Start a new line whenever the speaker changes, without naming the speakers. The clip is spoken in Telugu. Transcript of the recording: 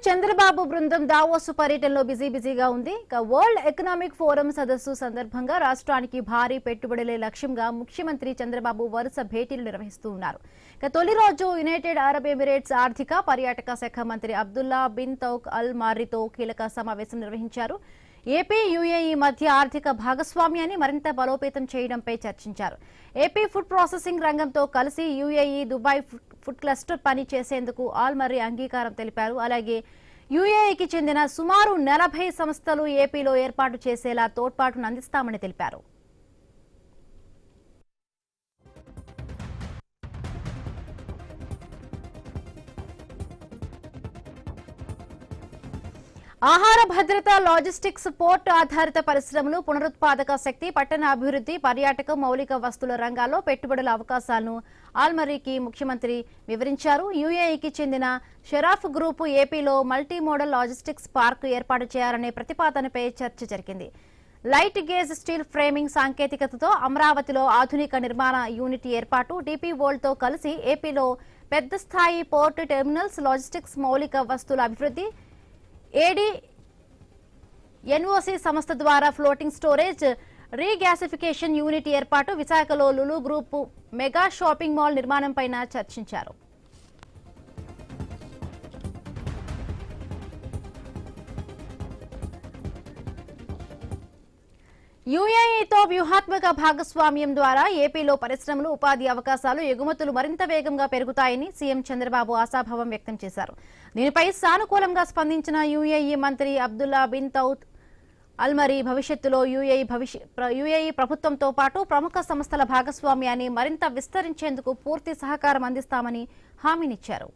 చంద్రబాబు బృందం దావోస్ పర్యటనలో బిజీగా ఉంది. వరల్డ్ ఎకనామిక్ ఫోరం సదస్సు సందర్భంగా రాష్ట్రానికి భారీ పెట్టుబడులే లక్ష్యంగా ముఖ్యమంత్రి చంద్రబాబు వరుస భేటీలు నిర్వహిస్తూ ఉన్నారు. తొలి రోజు యునైటెడ్ అరబ్ ఎమిరేట్స్ ఆర్థిక పర్యాటక శాఖ మంత్రి అబ్దుల్లా బిన్ తౌక్ అల్ మార్రితో కీలక సమావేశం నిర్వహించారు. ఏపీ యుఏఈ మధ్య ఆర్థిక భాగస్వామ్యాన్ని మరింత బలోపేతం చేయడంపై చర్చించారు. ఏపీ ఫుడ్ ప్రాసెసింగ్ రంగంతో కలిసి యుఏఈ దుబాయ్ ఫుడ్ క్లస్టర్ పని చేసేందుకు ఆల్ మర్రి అంగీకారం తెలిపారు. అలాగే యుఏఈకి చెందిన సుమారు 40 సంస్థలు ఏపీలో ఏర్పాటు చేసేలా తోడ్పాటును అందిస్తామని తెలిపారు. ఆహార భద్రత, లాజిస్టిక్స్, పోర్ట్ ఆధారిత పరిశ్రమలు, పునరుత్పాదక శక్తి, పట్టణ అభివృద్ధి, పర్యాటకం, మౌలిక వస్తువుల రంగాల్లో పెట్టుబడుల అవకాశాలను ఆల్మరీకి ముఖ్యమంత్రి వివరించారు. యుఏఈకి చెందిన షెరాఫ్ గ్రూపు ఏపీలో మల్టీ మోడల్ లాజిస్టిక్స్ పార్క్ ఏర్పాటు చేయాలనే ప్రతిపాదనపై చర్చ జరిగింది. లైట్ గేజ్ స్టీల్ ఫ్రేమింగ్ సాంకేతికతతో అమరావతిలో ఆధునిక నిర్మాణ యూనిట్ ఏర్పాటు, డీపీ వరల్డ్తో కలిసి ఏపీలో పెద్ద స్థాయి పోర్ట్ టెర్మినల్స్, లాజిస్టిక్స్, మౌలిక వస్తువుల అభివృద్ధి, ఏడీ ఎన్ఓసి సంస్థ ద్వారా ఫ్లోటింగ్ స్టోరేజ్ రీగ్యాసిఫికేషన్ యూనిట్ ఏర్పాటు, విశాఖలో Lulu group mega shopping mall నిర్మాణంపై చర్చించారు. యుఏఈతో వ్యూహాత్మక భాగస్వామ్యం ద్వారా ఏపీలో పరిశ్రమలు, ఉపాధి అవకాశాలు, ఎగుమతులు మరింత వేగంగా పెరుగుతాయని సీఎం చంద్రబాబు ఆశాభావం వ్యక్తం చేశారు. దీనిపై సానుకూలంగా స్పందించిన యుఏఈ మంత్రి అబ్దుల్లా బిన్ తౌక్ అల్ మరీ భవిష్యత్తులో యుఏఈ ప్రభుత్వంతో పాటు ప్రముఖ సంస్థల భాగస్వామ్యాన్ని మరింత విస్తరించేందుకు పూర్తి సహకారం అందిస్తామని హామీనిచ్చారు.